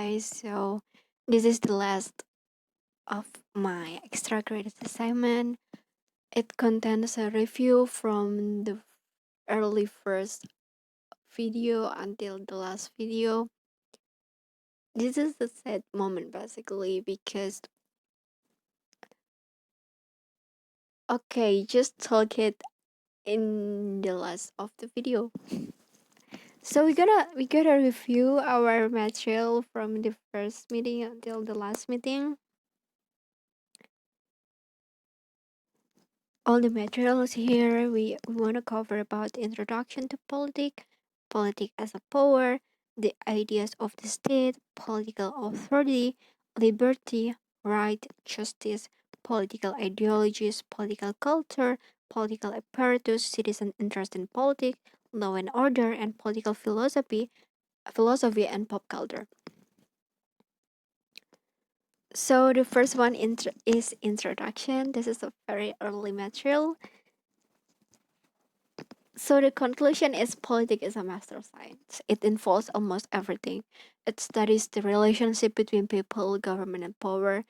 guys. So, this is the last of my extra credit assignment. It contains a review from the early first video until the last video. This is a sad moment basically because, okay, just talk it in the last of the video. So we gotta review our material from the first meeting until the last meeting. All the materials here we want to cover about the introduction to politics as a power, the ideas of the state, political authority, liberty, right, justice, political ideologies, political culture, political apparatus, citizen interest in politics, law and order, and political philosophy and pop culture. So the first one is introduction. This is a very early material. So the conclusion is politics is a master science. It involves almost everything. It studies the relationship between people, government, and power.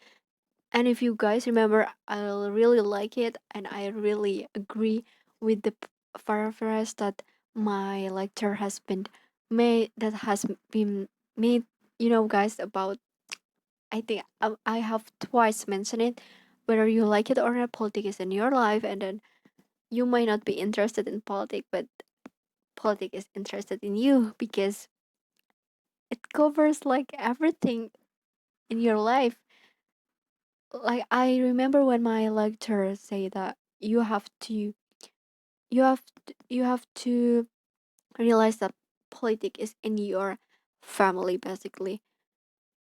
And if you guys remember, I really like it, and I really agree with the paraphrase that my lecture has been made. That has been made. Guys, about I think I have twice mentioned it. Whether you like it or not, politics is in your life, and then you might not be interested in politics, but politics is interested in you because it covers like everything in your life. Like I remember when my lecturer say that you have to realize that politics is in your family basically.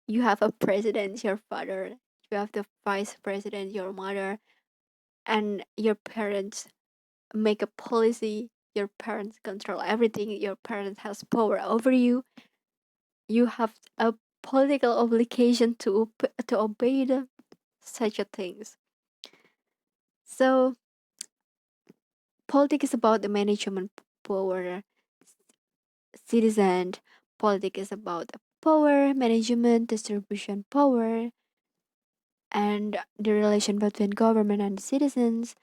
You have a president, your father, you have the vice president, your mother, and your parents make a policy, your parents control everything, your parents has power over you. You have a political obligation to obey them, such a things. So politics is about the management power, citizen. Politics is about power management, distribution power, and the relation between government and citizens.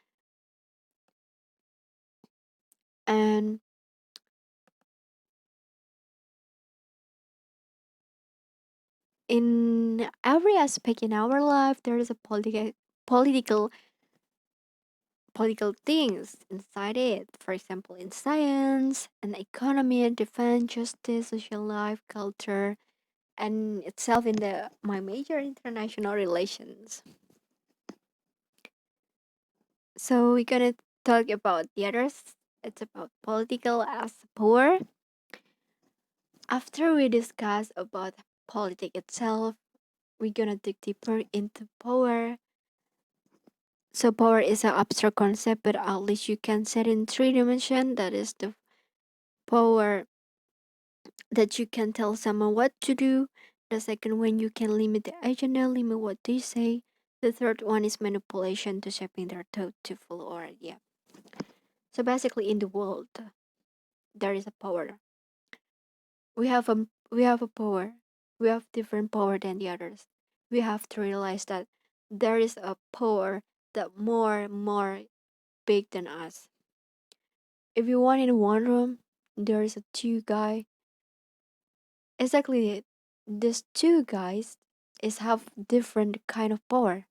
And in every aspect in our life, there is a political political things inside it. For example, in science and economy, defense, justice, social life, culture, and itself in the my major international relations. So we're gonna talk about the others. It's about political as power. After we discuss about politics itself, we're gonna dig deeper into power. So power is an abstract concept, but at least you can set in three dimensions. That is the power that you can tell someone what to do. The second one, you can limit the agenda, limit what they say. The third one is manipulation to shaping their thought to follow or idea. So basically, in the world, there is a power. We have a power. We have different power than the others. We have to realize that there is a power that more big than us. If you want in one room, there is a two guy. Exactly, these two guys is have different kind of power,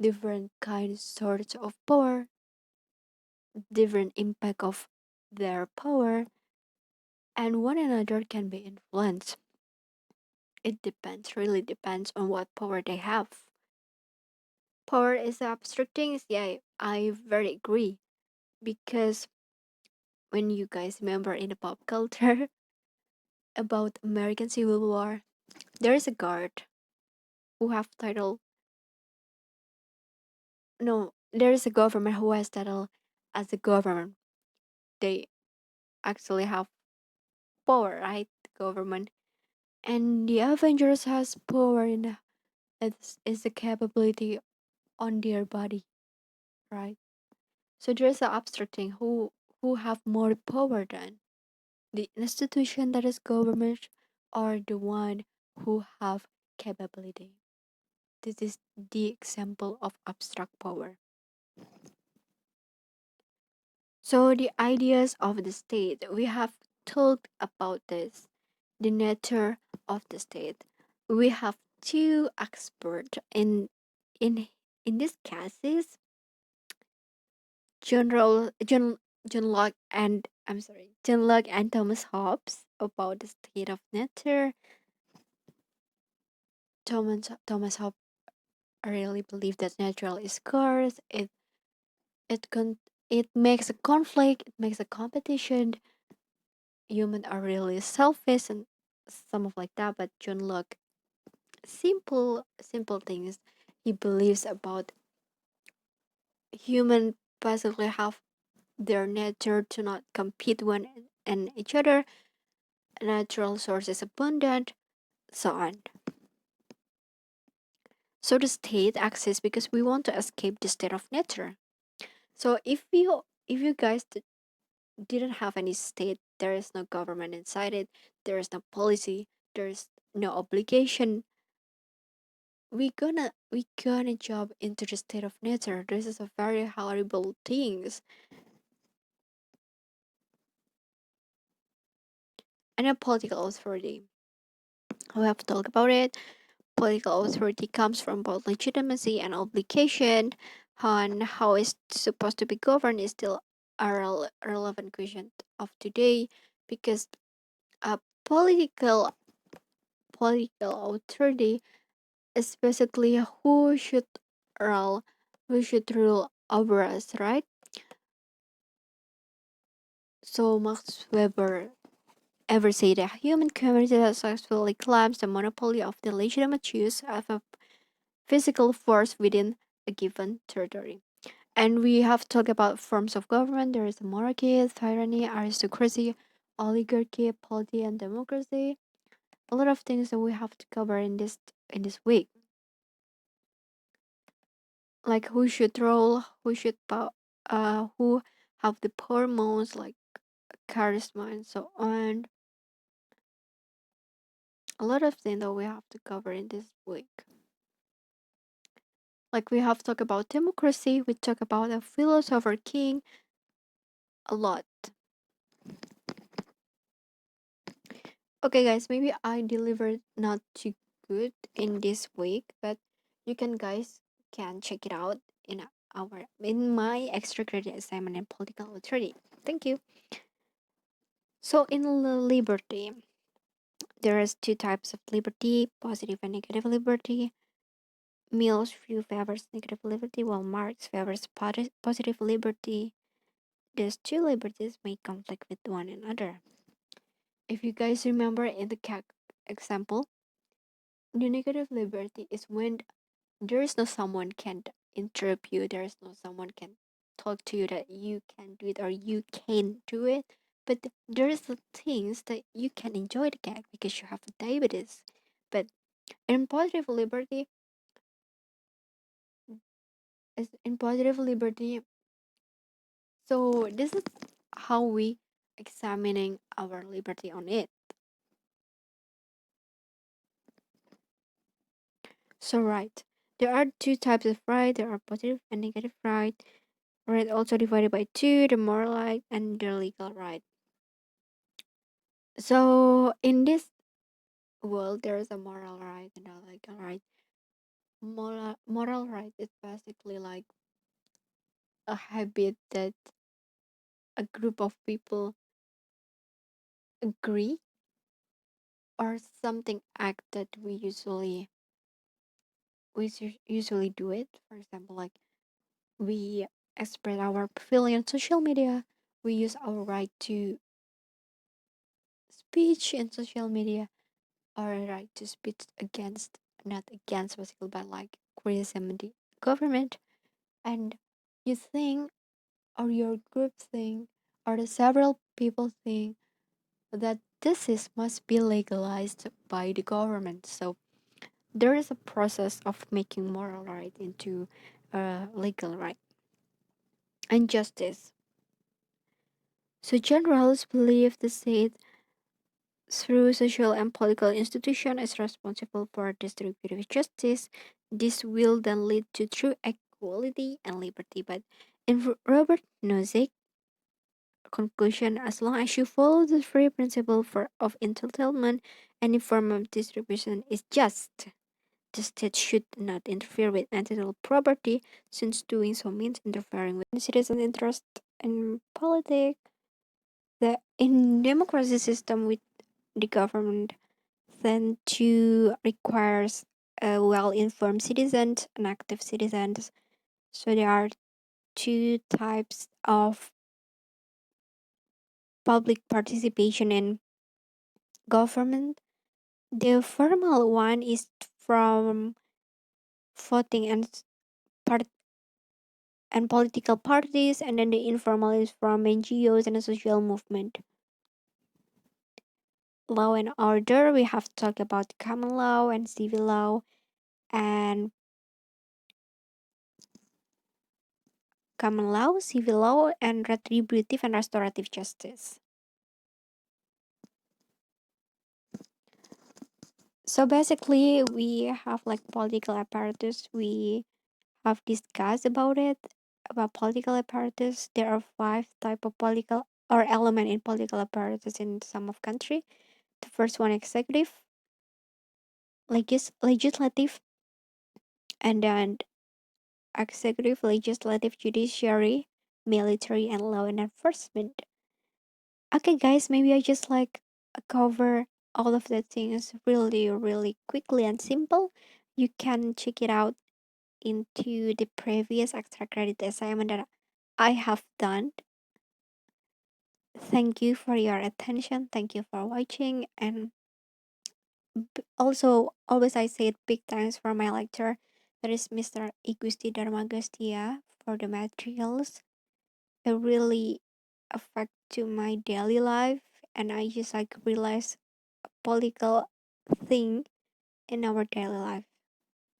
different kind sorts of power, different impact of their power, and one another can be influenced. It depends, really depends on what power they have. Power is abstract things, yeah, I very agree. Because when you guys remember in the pop culture about American Civil War, there is a guard who have title. No, there is a government who has title as a government. They actually have power, right? The government. And the Avengers has power in is the capability on their body, right? So there's an abstract thing who have more power than the institution that is government or the one who have capability. This is the example of abstract power. So the ideas of the state, we have talked about this, the nature of the state. We have two experts in in these cases, John Locke and John Locke and Thomas Hobbes about the state of nature. Thomas Hobbes really believed that nature is scarce. It con it makes a conflict. It makes a competition. Humans are really selfish and some of like that. But John Locke, simple things he believes about human basically have their nature to not compete one and each other, natural sources abundant, so on. So the state exists because we want to escape the state of nature. So if you guys didn't have any state, there is no government inside it, there is no policy, there is no obligation. We gonna jump into the state of nature. This is a very horrible things. And a political authority. We have to talk about it. Political authority comes from both legitimacy and obligation. On how it's supposed to be governed is still a relevant question of today, because a political authority is basically rule who should rule over us, right? So Max Weber ever say that human community successfully claims the monopoly of the legitimate use of a physical force within a given territory. And we have talked about forms of government. There is monarchy, tyranny, aristocracy, oligarchy, polity, and democracy. A lot of things that we have to cover in this week, like who should rule, who have the power most, like charisma and so on. A lot of things that we have to cover in this week. Like we have talked about democracy, we talk about a philosopher king, a lot. Okay, guys, maybe I delivered not too good in this week, but you can check it out in my extra credit assignment in political authority. Thank you. So in liberty, there is two types of liberty: positive and negative liberty. Mill's view favors negative liberty, while Marx favors positive liberty. These two liberties may conflict with one another. If you guys remember in the example, the negative liberty is when there is no someone can interrupt you, there is no someone can talk to you that you can do it or you can do it. But there is the things that you can enjoy the cake because you have diabetes. But in positive liberty, so this is how we examining our liberty on it. So right, there are two types of right. There are positive and negative right. Right also divided by two: the moral right and the legal right. So in this world, there is a moral right and a legal right. Moral right is basically like a habit that a group of people agree, or something act that we usually do it. For example, like we express our feeling on social media. We use our right to speech in social media, our right to speak against, not against basically, but like criticism the government. And you think, or your group think, or the several people think that this is must be legalized by the government. So there is a process of making moral right into legal right and justice. So generals believe the state through social and political institution is responsible for distributive justice. This will then lead to true equality and liberty. But in Robert Nozick conclusion, as long as you follow the free principle of entitlement, any form of distribution is just. The state should not interfere with entitled property, since doing so means interfering with citizen interest in politics. The in democracy system with the government tend to requires well-informed citizens and active citizens. So there are two types of public participation in government. The formal one is from voting part and political parties, and then the informal is from NGOs and a social movement. Law and order, we have talked about common law and civil law, and civil law, and retributive and restorative justice. So basically, we have like political apparatus. We have discussed about it about political apparatus. There are five type of political or element in political apparatus in some of country. The first one executive, legislative, and then legislative, judiciary, military, and law and enforcement. Okay, guys, maybe I just like cover all of the things really, really quickly and simple. You can check it out into the previous extra credit assignment that I have done. Thank you for your attention. Thank you for watching. And also, always I say big thanks for my lecturer. That is Mr. Gusti Dharma Agastia for the materials. It really affect to my daily life, and I just like realize a political thing in our daily life.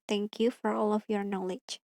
Thank you for all of your knowledge.